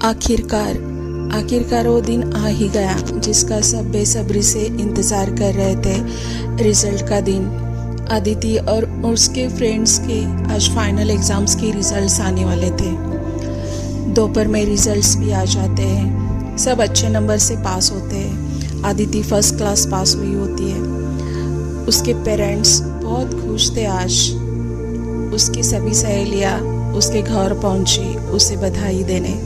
आखिरकार वो दिन आ ही गया जिसका सब बेसब्री से इंतज़ार कर रहे थे। रिजल्ट का दिन। अदिति और उसके फ्रेंड्स के आज फाइनल एग्ज़ाम्स के रिजल्ट्स आने वाले थे। दोपहर में रिजल्ट्स भी आ जाते हैं। सब अच्छे नंबर से पास होते हैं। अदिति फर्स्ट क्लास पास हुई होती है। उसके पेरेंट्स बहुत खुश थे। आज उसकी सभी सहेलियाँ उसके घर पहुंची उसे बधाई देने।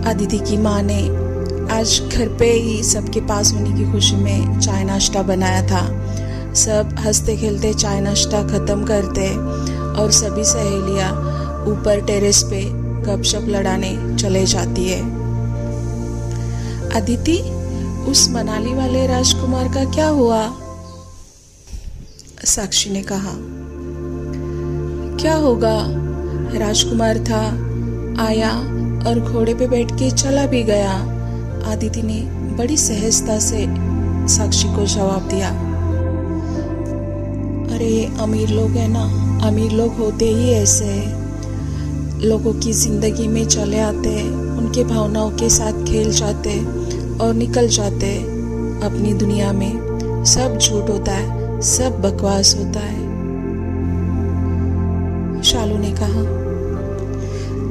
अदिति की माँ ने आज घर पे ही सबके पास होने की खुशी में चाय नाश्ता बनाया था। सब हंसते खेलते चाय नाश्ता ख़त्म करते और सभी सहेलियाँ ऊपर टेरेस पे गपशप लड़ाने चले जाती है। अदिति, उस मनाली वाले राजकुमार का क्या हुआ? साक्षी ने कहा। क्या होगा? राजकुमार था, आया और घोड़े पे बैठ के चला भी गया। अदिति ने बड़ी सहजता से साक्षी को जवाब दिया। अरे अमीर लोग हैं ना, अमीर लोग होते ही ऐसे हैं। लोगों की जिंदगी में चले आते हैं, उनके भावनाओं के साथ खेल जाते और निकल जाते अपनी दुनिया में। सब झूठ होता है, सब बकवास होता है, शालू ने कहा।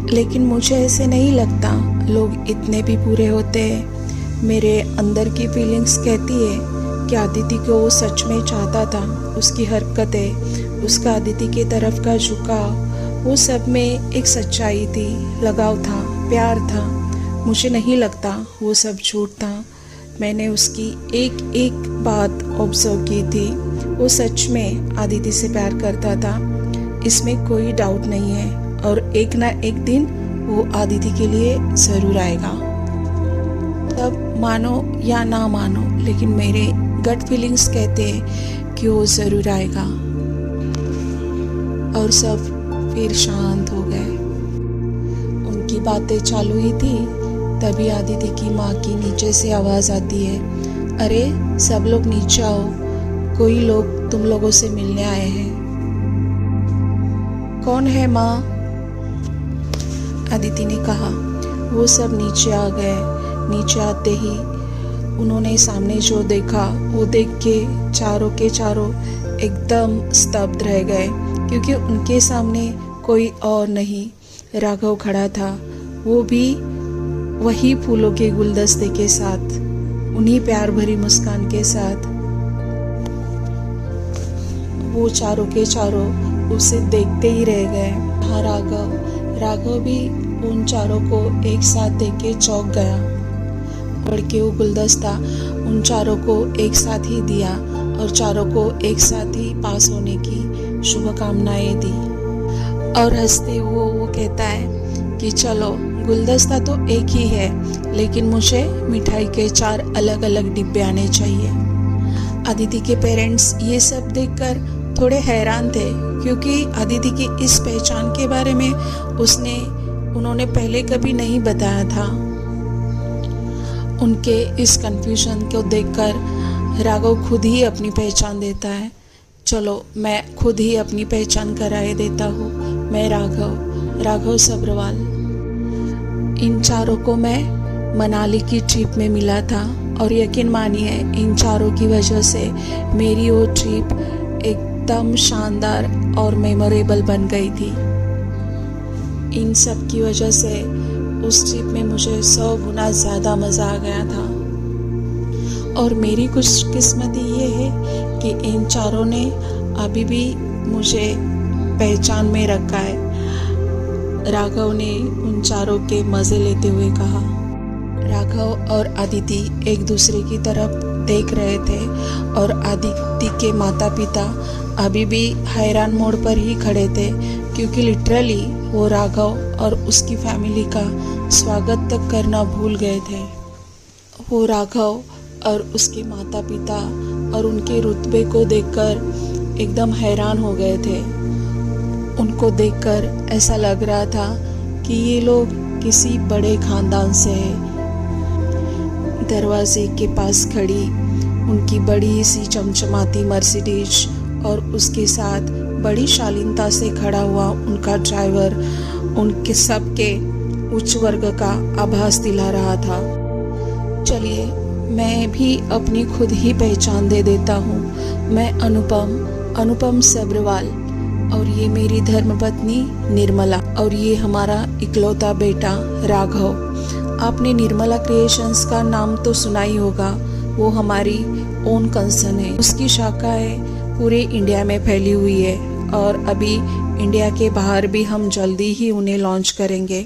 लेकिन मुझे ऐसे नहीं लगता लोग इतने भी बुरे होते हैं। मेरे अंदर की फीलिंग्स कहती है कि अदिति को वो सच में चाहता था। उसकी हरकतें, उसका अदिति की तरफ का झुकाव, वो सब में एक सच्चाई थी, लगाव था, प्यार था। मुझे नहीं लगता वो सब झूठ था। मैंने उसकी एक एक बात ऑब्जर्व की थी। वो सच में अदिति से प्यार करता था, इसमें कोई डाउट नहीं है। और एक ना एक दिन वो अदिति के लिए ज़रूर आएगा। तब मानो या ना मानो, लेकिन मेरे गट फीलिंग्स कहते हैं कि वो ज़रूर आएगा। और सब फिर शांत हो गए। उनकी बातें चालू ही थी, तभी अदिति की माँ की नीचे से आवाज़ आती है। अरे सब लोग नीचे आओ, कोई लोग तुम लोगों से मिलने आए हैं। कौन है माँ? अदिति ने कहा। वो सब नीचे आ गए। नीचे आते ही उन्होंने सामने जो देखा, वो देख के चारों के चारों एकदम स्तब्ध रह गए, क्योंकि उनके सामने कोई और नहीं, राघव खड़ा था। वो भी वही फूलों के गुलदस्ते के साथ, उन्हीं प्यार भरी मुस्कान के साथ। वो चारों के चारों उसे देखते ही रह गए। हाँ, राघव भी उन चारों को एक साथ देख के चौंक गया। बढ़ के वो गुलदस्ता उन चारों को एक साथ ही दिया और चारों को एक साथ ही पास होने की शुभकामनाएं दी। और हंसते वो कहता है कि चलो, गुलदस्ता तो एक ही है, लेकिन मुझे मिठाई के 4 अलग अलग डिब्बे आने चाहिए। अदिति के पेरेंट्स ये सब देखकर थोड़े हैरान थे, क्योंकि अदिति की इस पहचान के बारे में उन्होंने पहले कभी नहीं बताया था। उनके इस कंफ्यूजन को देखकर राघव खुद ही अपनी पहचान देता है। चलो, मैं खुद ही अपनी पहचान कराए देता हूँ। मैं राघव सब्रवाल। इन चारों को मैं मनाली की ट्रिप में मिला था और यकीन मानिए, इन चारों की वजह से मेरी वो ट्रिप एकदम शानदार और मेमोरेबल बन गई थी। इन सब की वजह से उस ट्रिप में मुझे 100 गुना ज़्यादा मज़ा आ गया था। और मेरी खुशकिस्मती ये है कि इन चारों ने अभी भी मुझे पहचान में रखा है। राघव ने उन चारों के मज़े लेते हुए कहा। राघव और अदिति एक दूसरे की तरफ देख रहे थे और अदिति के माता पिता अभी भी हैरान मोड़ पर ही खड़े थे, क्योंकि लिटरली वो राघव और उसकी फैमिली का स्वागत तक करना भूल गए थे। वो राघव और उसके माता पिता और उनके रुतबे को देखकर एकदम हैरान हो गए थे। उनको देखकर ऐसा लग रहा था कि ये लोग किसी बड़े खानदान से हैं। दरवाजे के पास खड़ी उनकी बड़ी सी चमचमाती मर्सिडीज और उसके साथ बड़ी शालीनता से खड़ा हुआ उनका ड्राइवर उनके सबके उच्च वर्ग का आभास दिला रहा था। चलिए मैं भी अपनी खुद ही पहचान दे देता हूँ। मैं अनुपम सब्रवाल, और ये मेरी धर्मपत्नी निर्मला, और ये हमारा इकलौता बेटा राघव। आपने निर्मला क्रिएशंस का नाम तो सुना ही होगा। वो हमारी ओन कंसर्न है। उसकी शाखाएं पूरे इंडिया में फैली हुई है और अभी इंडिया के बाहर भी हम जल्दी ही उन्हें लॉन्च करेंगे।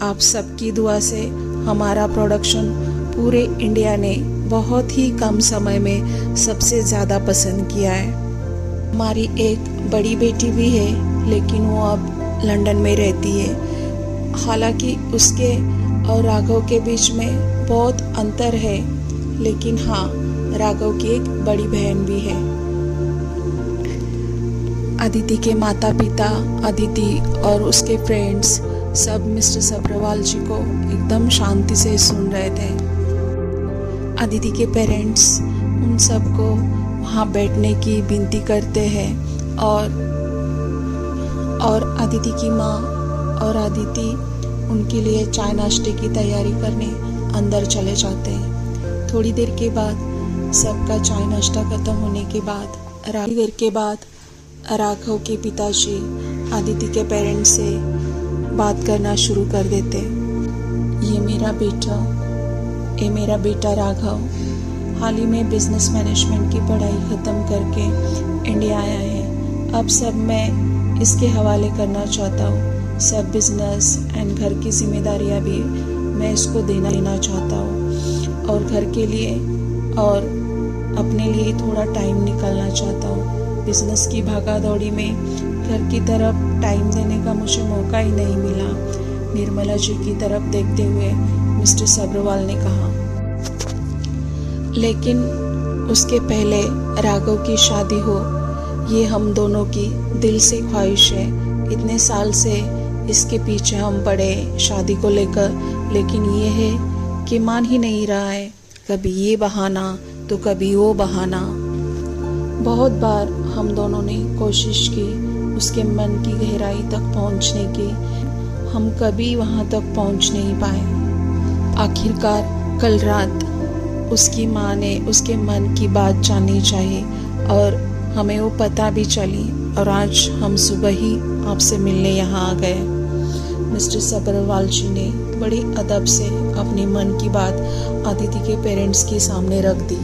आप सबकी दुआ से हमारा प्रोडक्शन पूरे इंडिया ने बहुत ही कम समय में सबसे ज़्यादा पसंद किया है। हमारी एक बड़ी बेटी भी है, लेकिन वो अब लंदन में रहती है। हालांकि उसके और राघव के बीच में बहुत अंतर है, लेकिन हाँ, राघव की एक बड़ी बहन भी है। अदिति के माता पिता, अदिति और उसके फ्रेंड्स सब मिस्टर सब्रवाल जी को एकदम शांति से सुन रहे थे। अदिति के पेरेंट्स उन सबको वहाँ बैठने की विनती करते हैं और अदिति की माँ और अदिति उनके लिए चाय नाश्ते की तैयारी करने अंदर चले जाते हैं। थोड़ी देर के बाद सबका चाय नाश्ता खत्म होने के बाद राघव के पिताजी अदिति के पेरेंट्स से बात करना शुरू कर देते। ये मेरा बेटा राघव हाल ही में बिजनेस मैनेजमेंट की पढ़ाई ख़त्म करके इंडिया आया है। अब सब मैं इसके हवाले करना चाहता हूँ। सब बिजनेस एंड घर की जिम्मेदारियाँ भी मैं इसको देना चाहता हूँ, और घर के लिए और अपने लिए थोड़ा टाइम निकालना चाहता हूँ। बिजनेस की भागा दौड़ी में घर की तरफ टाइम देने का मुझे मौका ही नहीं मिला। निर्मला जी की तरफ देखते हुए मिस्टर सब्रवाल ने कहा। लेकिन उसके पहले राघव की शादी हो, ये हम दोनों की दिल से ख्वाहिश है। इतने साल से इसके पीछे हम पड़े शादी को लेकर, लेकिन ये है कि मान ही नहीं रहा है। कभी ये बहाना तो कभी वो बहाना। बहुत बार हम दोनों ने कोशिश की उसके मन की गहराई तक पहुंचने की, हम कभी वहां तक पहुंच नहीं पाए। आखिरकार कल रात उसकी माँ ने उसके मन की बात जाननी चाहिए और हमें वो पता भी चली, और आज हम सुबह ही आपसे मिलने यहाँ आ गए। मिस्टर सब्रवाल जी ने बड़ी अदब से अपने मन की बात अदिति के पेरेंट्स के सामने रख दी।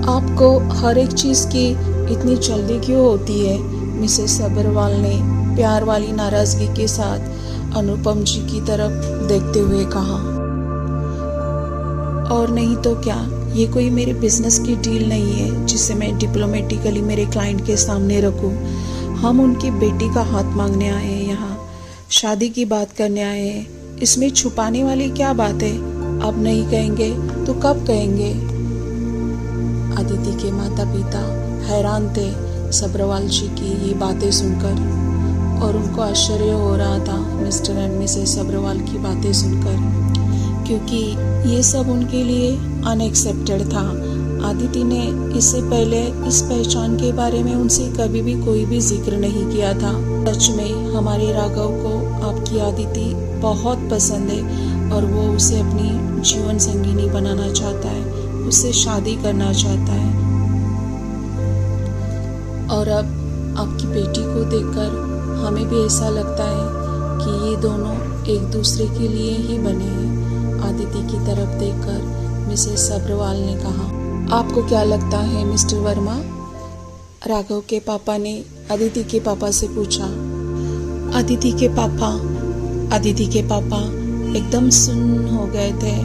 आपको हर एक चीज़ की इतनी जल्दी क्यों होती है? मिसेस सब्रवाल ने प्यार वाली नाराज़गी के साथ अनुपम जी की तरफ देखते हुए कहा। और नहीं तो क्या, ये कोई मेरे बिजनेस की डील नहीं है जिसे मैं डिप्लोमेटिकली मेरे क्लाइंट के सामने रखूं। हम उनकी बेटी का हाथ मांगने आए हैं, यहाँ शादी की बात करने आए हैं। इसमें छुपाने वाली क्या बात है? अब नहीं कहेंगे तो कब कहेंगे? अदिति के माता पिता हैरान थे सब्रवाल जी की ये बातें सुनकर, और उनको आश्चर्य हो रहा था मिस्टर एंड मिसेस सब्रवाल की बातें सुनकर, क्योंकि ये सब उनके लिए अनएक्सेप्टेड था। अदिति ने इससे पहले इस पहचान के बारे में उनसे कभी भी कोई भी जिक्र नहीं किया था। सच में हमारे राघव को आपकी अदिति बहुत पसंद है और वो उसे अपनी जीवन संगिनी बनाना चाहता है, उससे शादी करना चाहता है। और अब आपकी बेटी को देखकर हमें भी ऐसा लगता है कि ये दोनों एक दूसरे के लिए ही बने हैं। अदिति की तरफ देखकर मिसेस सब्रवाल ने कहा। आपको क्या लगता है मिस्टर वर्मा? राघव के पापा ने अदिति के पापा से पूछा। अदिति के पापा एकदम सुन्न हो गए थे।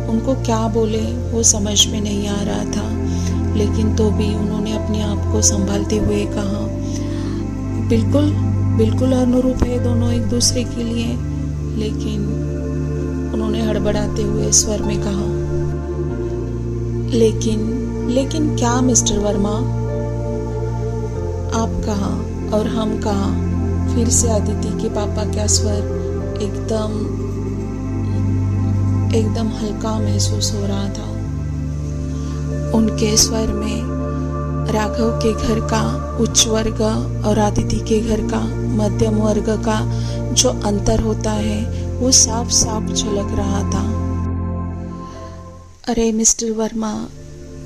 उनको क्या बोले वो समझ में नहीं आ रहा था, लेकिन तो भी उन्होंने अपने आप को संभालते हुए कहा, बिल्कुल अनुरूप है दोनों एक दूसरे के लिए। लेकिन उन्होंने हड़बड़ाते हुए स्वर में कहा, लेकिन क्या मिस्टर वर्मा? आप कहाँ और हम कहाँ? फिर से अदिति के पापा का स्वर एकदम हल्का महसूस हो रहा था। उनके स्वर में राघव के घर का उच्च वर्ग और अदिति के घर का मध्यम वर्ग का जो अंतर होता है वो साफ साफ झलक रहा था। अरे मिस्टर वर्मा,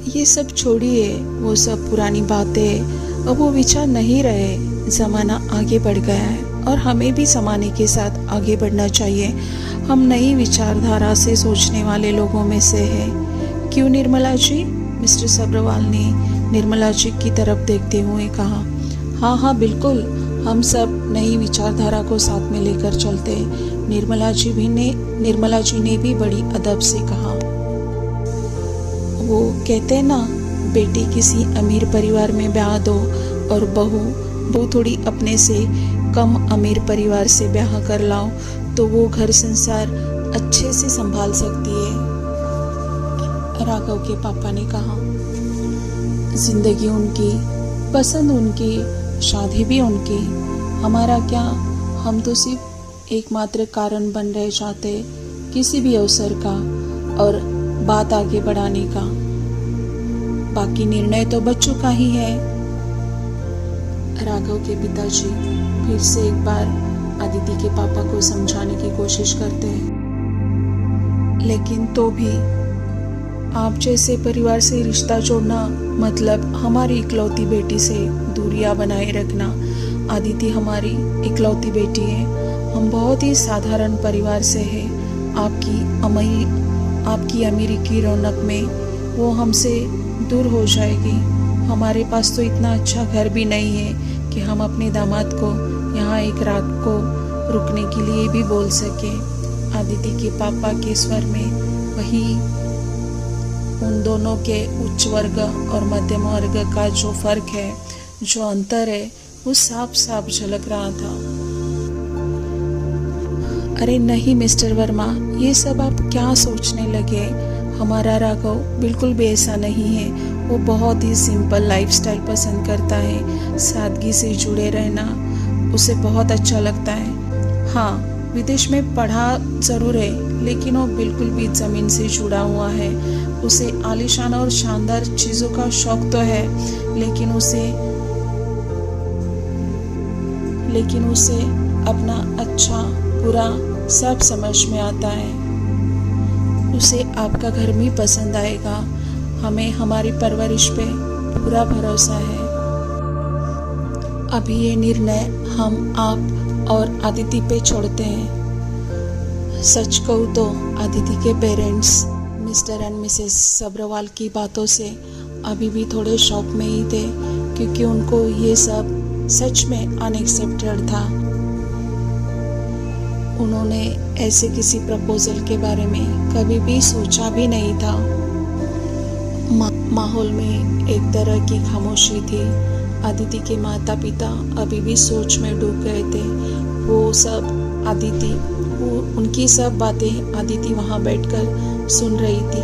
ये सब छोड़िए, वो सब पुरानी बातें, अब वो विचार नहीं रहे। ज़माना आगे बढ़ गया है और हमें भी ज़माने के साथ आगे बढ़ना चाहिए। हम नई विचारधारा से सोचने वाले लोगों में से हैं। क्यों निर्मला जी? मिस्टर सब्रवाल ने निर्मला जी की तरफ देखते हुए कहा। हाँ बिल्कुल, हम सब नई विचारधारा को साथ में लेकर चलते हैं। निर्मला जी ने भी बड़ी अदब से कहा। वो कहते हैं ना, बेटी किसी अमीर परिवार में ब्याह दो और बहू थोड़ी अपने से कम अमीर परिवार से ब्याह कर लाओ तो वो घर संसार अच्छे से संभाल सकती है। राघव के पापा ने कहा। जिंदगी उनकी, पसंद उनकी, शादी भी उनकी, हमारा क्या? हम तो सिर्फ एकमात्र कारण बन रहे जाते किसी भी अवसर का और बात आगे बढ़ाने का। बाकी निर्णय तो बच्चों का ही है। राघव के पिताजी फिर से एक बार आदिति के पापा को समझाने की कोशिश करते हैं। लेकिन तो भी आप जैसे परिवार से रिश्ता जोड़ना मतलब हमारी इकलौती बेटी से दूरियां बनाए रखना। आदिति हमारी इकलौती बेटी है। हम बहुत ही साधारण परिवार से हैं। आपकी अमीरी की रौनक में वो हमसे दूर हो जाएगी। हमारे पास तो इतना अच्छा घर भी नहीं है कि हम अपने दामाद को यहाँ एक रात को रुकने के लिए भी बोल सके। आदिति के पापा के स्वर में वही उन दोनों के उच्च वर्ग और मध्यम वर्ग का जो फर्क है, जो अंतर है, वो साफ साफ झलक रहा था। अरे नहीं मिस्टर वर्मा, ये सब आप क्या सोचने लगे? हमारा राघव बिल्कुल भी ऐसा नहीं है। वो बहुत ही सिंपल लाइफस्टाइल पसंद करता है। सादगी से जुड़े रहना उसे बहुत अच्छा लगता है। हाँ, विदेश में पढ़ा जरूर है, लेकिन वो बिल्कुल भी जमीन से जुड़ा हुआ है। उसे आलीशान और शानदार चीजों का शौक तो है, लेकिन उसे अपना अच्छा बुरा सब समझ में आता है। उसे आपका घर भी पसंद आएगा। हमें हमारी परवरिश पे पूरा भरोसा है। अभी ये निर्णय हम आप और आदिति पे छोड़ते हैं। सच कहूँ तो आदिति के parents Mr and Mrs Sabharwal की बातों से अभी भी थोड़े शॉक में ही थे, क्योंकि उनको ये सब सच में अनएक्सेप्टेड था। उन्होंने ऐसे किसी प्रपोजल के बारे में कभी भी सोचा भी नहीं था। माहौल में एक तरह की खामोशी थी। आदिति के माता पिता अभी भी सोच में डूब गए थे। उनकी सब बातें आदिति वहां बैठकर सुन रही थी,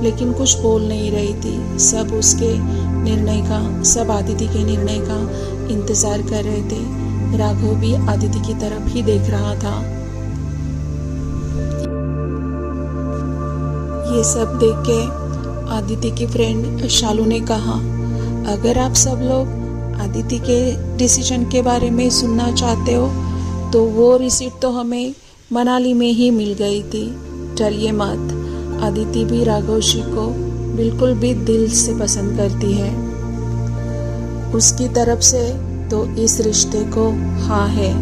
लेकिन कुछ बोल नहीं रही थी। सब आदिति के निर्णय का इंतजार कर रहे थे। राघव भी आदिति की तरफ ही देख रहा था। ये सब देख के आदिति की फ्रेंड शालू ने कहा, अगर आप सब लोग आदिति के डिसीजन के बारे में सुनना चाहते हो तो वो रिसीट तो हमें मनाली में ही मिल गई थी। डरिए मत, आदिति भी राघव जी को बिल्कुल भी दिल से पसंद करती है। उसकी तरफ से तो इस रिश्ते को हाँ है,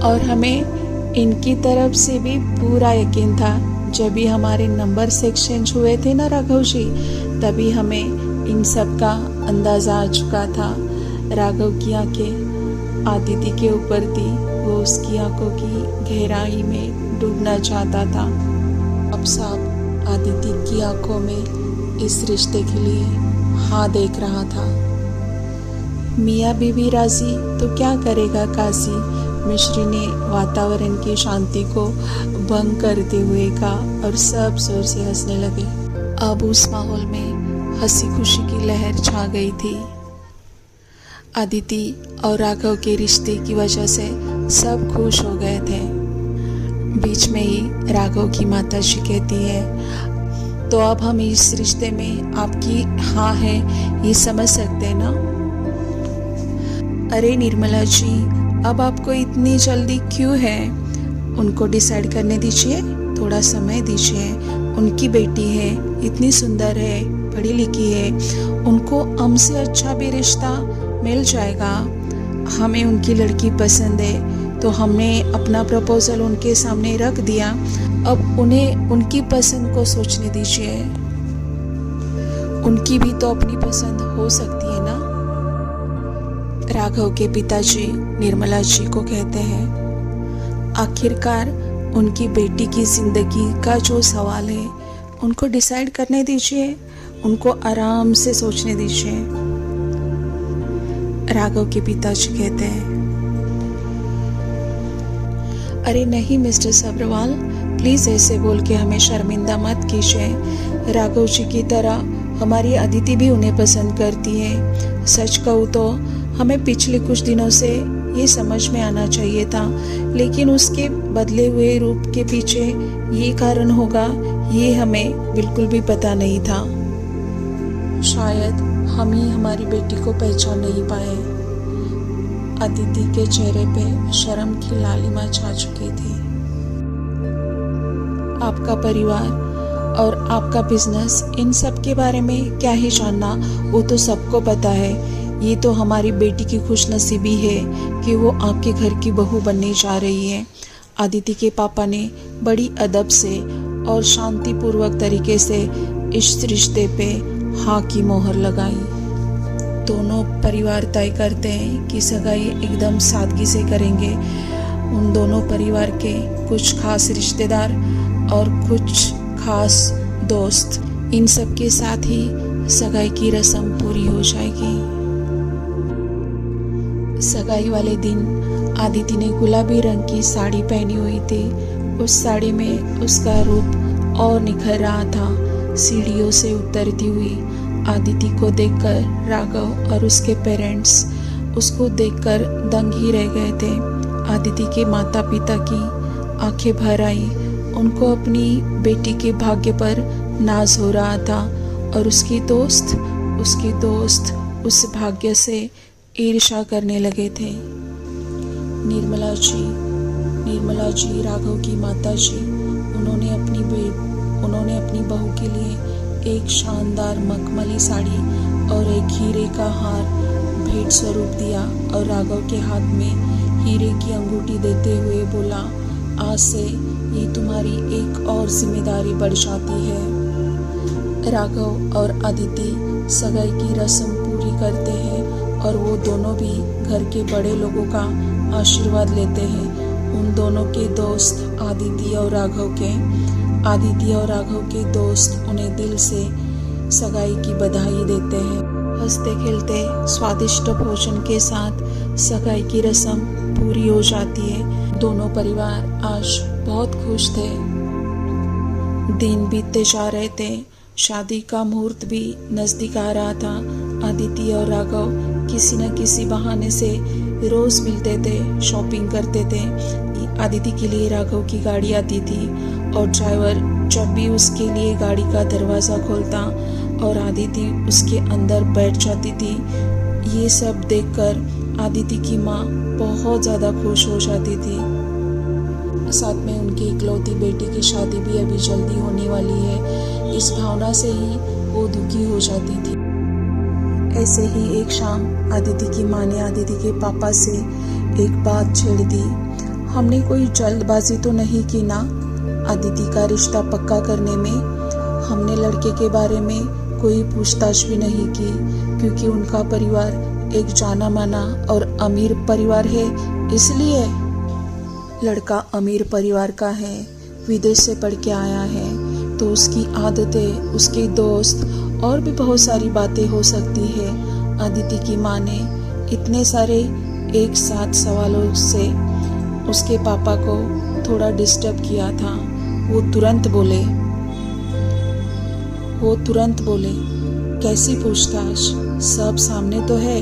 और हमें इनकी तरफ से भी पूरा यकीन था। जब भी हमारे नंबर से एक्सचेंज हुए थे ना राघव जी, तभी हमें इन सब का अंदाजा आ चुका था। राघव की आंखें आदिति के ऊपर थी। वो उसकी आंखों की गहराई में डूबना चाहता था। अब साहब आदिति की आंखों में इस रिश्ते के लिए हाँ देख रहा था। मियाँ बीवी राजी तो क्या करेगा काजी, मिश्री ने वातावरण की शांति को भंग करते हुए कहा, और सब जोर से हंसने लगे। अब उस माहौल में हंसी खुशी की लहर छा गई थी। आदिति और राघव के रिश्ते की वजह से सब खुश हो गए थे। बीच में ही राघव की माता जी कहती है, तो अब हम इस रिश्ते में आपकी हाँ है ये समझ सकते हैं ना? अरे निर्मला जी, अब आपको इतनी जल्दी क्यों है? उनको डिसाइड करने दीजिए, थोड़ा समय दीजिए। उनकी बेटी है, इतनी सुंदर है, पढ़ी लिखी है, उनको हमसे अच्छा भी रिश्ता मिल जाएगा। हमें उनकी लड़की पसंद है तो हमने अपना प्रपोजल उनके सामने रख दिया। अब उन्हें उनकी पसंद को सोचने दीजिए। उनकी भी तो अपनी पसंद हो सकती है ना। राघव के पिताजी निर्मला जी को कहते हैं, आखिरकार उनकी बेटी की जिंदगी का जो सवाल है उनको डिसाइड करने दीजिए, उनको आराम से सोचने दीजिए। राघव के पिताजी कहते हैं, अरे नहीं मिस्टर सब्रवाल, प्लीज ऐसे बोल के हमें शर्मिंदा मत कीजिए। राघव जी की तरह हमारी अदिति भी उन्हें पसंद करती है। सच कहूँ तो हमें पिछले कुछ दिनों से ये समझ में आना चाहिए था, लेकिन उसके बदले हुए रूप के पीछे ये कारण होगा ये हमें बिल्कुल भी पता नहीं था। शायद हम ही हमारी बेटी को पहचान नहीं पाए। अदिति के चेहरे पे शर्म की लालिमा छा चुकी थी। आपका परिवार और आपका बिजनेस, इन सब के बारे में क्या ही जानना, वो तो सबको पता है। ये तो हमारी बेटी की खुशनसीबी है कि वो आपके घर की बहू बनने जा रही है। अदिति के पापा ने बड़ी अदब से और शांतिपूर्वक तरीके से इस रिश्ते पे हाँ की मोहर लगाई। दोनों परिवार तय करते हैं कि सगाई एकदम सादगी से करेंगे। उन दोनों परिवार के कुछ खास रिश्तेदार और कुछ खास दोस्त, इन सब के साथ ही सगाई की रस्म पूरी हो जाएगी। सगाई वाले दिन आदिति ने गुलाबी रंग की साड़ी पहनी हुई थी। उस साड़ी में उसका रूप और निखर रहा था। सीढ़ियों से उतरती हुई आदिति को देखकर राघव और उसके पेरेंट्स उसको देखकर दंग ही रह गए थे। आदिति के माता पिता की आंखें भर आई। उनको अपनी बेटी के भाग्य पर नाज हो रहा था और उसके दोस्त उस भाग्य से ईर्ष्या करने लगे थे। निर्मला जी राघव की माता जी, उन्होंने अपनी बहू के लिए एक शानदार मखमली साड़ी और एक हीरे का हार भेंट स्वरूप दिया और राघव के हाथ में हीरे की अंगूठी देते हुए बोला, आज से ये तुम्हारी एक और जिम्मेदारी बढ़ जाती है। राघव और अदिति सगाई की रस्म पूरी करते हैं और वो दोनों भी घर के बड़े लोगों का आशीर्वाद लेते हैं। उन दोनों के दोस्त आदिति और राघव के दोस्त उन्हें दिल से सगाई की बधाई देते हैं। हंसते खेलते स्वादिष्ट भोजन के साथ सगाई की रस्म पूरी हो जाती है। दोनों परिवार आज बहुत खुश थे। दिन बीतते जा रहे थे, शादी का मुहूर्त भी नजदीक आ रहा था। आदिति और राघव किसी न किसी बहाने से रोज मिलते थे, शॉपिंग करते थे। आदिति के लिए राघव की गाड़ी आती थी और ड्राइवर जब भी उसके लिए गाड़ी का दरवाज़ा खोलता और आदिति उसके अंदर बैठ जाती थी, ये सब देखकर आदिति की माँ बहुत ज़्यादा खुश हो जाती थी। साथ में उनकी इकलौती बेटी की शादी भी अभी जल्दी होने वाली है, इस भावना से ही वो दुखी हो जाती थी। ऐसे ही एक शाम आदिति की माँ ने आदिति के पापा से एक बात छेड़ दी। हमने कोई जल्दबाजी तो नहीं की ना आदिति का रिश्ता पक्का करने में? हमने लड़के के बारे में कोई पूछताछ भी नहीं की, क्योंकि उनका परिवार एक जाना माना और अमीर परिवार है। इसलिए लड़का अमीर परिवार का है, विदेश से पढ़ के आया है, तो उसकी आदतें, उसके दोस्त और भी बहुत सारी बातें हो सकती है। आदिति की माँ ने इतने सारे एक साथ सवालों से उसके पापा को थोड़ा डिस्टर्ब किया था। वो तुरंत बोले, कैसी पूछताछ? सब सामने तो है।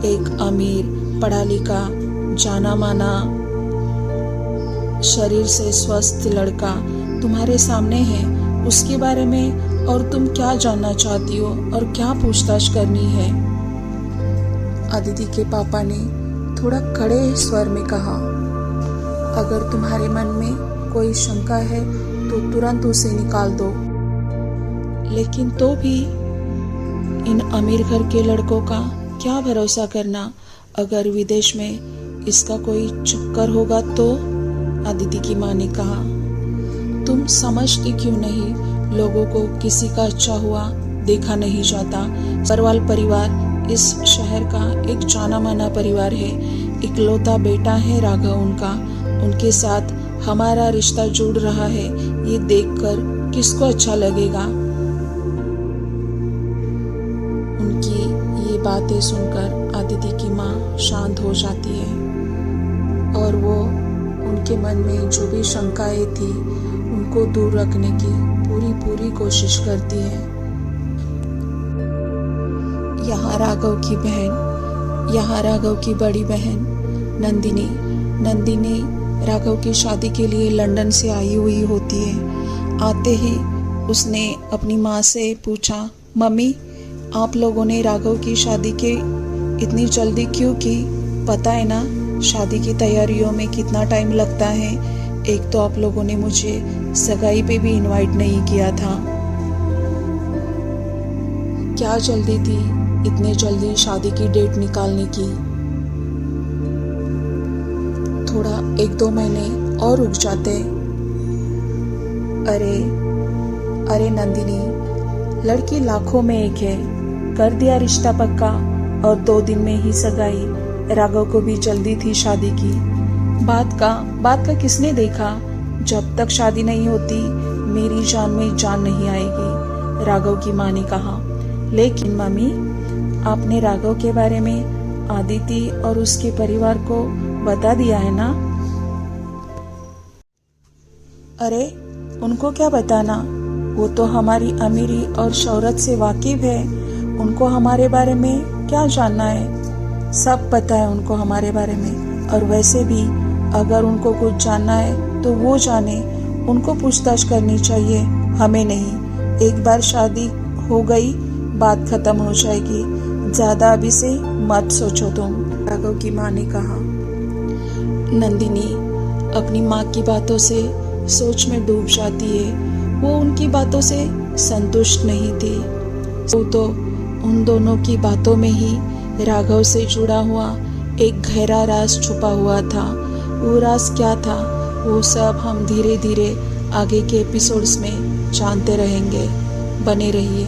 एक अमीर, पढ़ा लिखा, जाना माना, शरीर से स्वस्थ लड़का तुम्हारे सामने है, उसके बारे में और तुम क्या जानना चाहती हो और क्या पूछताछ करनी है? आदिति के पापा ने थोड़ा कड़े स्वर में कहा। अगर तुम्हारे मन में कोई शंका है तो तुरंत उसे निकाल दो। लेकिन तो भी इन अमीर घर के लड़कों का क्या भरोसा करना, अगर विदेश में इसका कोई चक्कर होगा तो, अदिति की माँ ने कहा। तुम समझती क्यों नहीं, लोगों को किसी का अच्छा हुआ देखा नहीं जाता। सरवाल परिवार इस शहर का एक जाना माना परिवार है। इकलौता बेटा है राघव उनका, उनके साथ हमारा रिश्ता जुड़ रहा है, ये देखकर किसको अच्छा लगेगा। उनकी ये बातें सुनकर अदिति की माँ शांत हो जाती है और वो उनके मन में जो भी शंकाएं थी उनको दूर रखने की पूरी कोशिश करती है। यहाँ राघव की बड़ी बहन नंदिनी राघव की शादी के लिए लंदन से आई हुई होती है। आते ही उसने अपनी माँ से पूछा, मम्मी आप लोगों ने राघव की शादी के इतनी जल्दी क्यों की? पता है ना शादी की तैयारियों में कितना टाइम लगता है। एक तो आप लोगों ने मुझे सगाई पे भी इनवाइट नहीं किया था। क्या जल्दी थी इतने जल्दी शादी की डेट निकालने की? थोड़ा 1-2 महीने और रुक जाते। अरे नंदिनी, लड़की लाखों में एक है, कर दिया रिश्ता पक्का और 2 दिन में ही सगाई। राघव को भी जल्दी थी शादी की। बात का किसने देखा? जब तक शादी नहीं होती मेरी जान में जान नहीं आएगी, राघव की माँ ने कहा। लेकिन मम्मी, आपने राघव के बारे में आदिति और उसके परिवार को बता दिया है ना? अरे उनको क्या बताना, वो तो हमारी अमीरी और शोहरत से वाकिफ है। उनको हमारे बारे में क्या जानना है? सब पता है उनको हमारे बारे में। और वैसे भी अगर उनको कुछ जानना है तो वो जाने, उनको पूछताछ करनी चाहिए, हमें नहीं। एक बार शादी हो गई बात खत्म हो जाएगी, ज्यादा अभी से मत सोचो तुम, राघव की माँ ने कहा। नंदिनी अपनी माँ की बातों से सोच में डूब जाती है। वो उनकी बातों से संतुष्ट नहीं थी। तो उन दोनों की बातों में ही राघव से जुड़ा हुआ एक गहरा राज छुपा हुआ था। वो राज क्या था, वो सब हम धीरे धीरे आगे के एपिसोड्स में जानते रहेंगे। बने रहिए।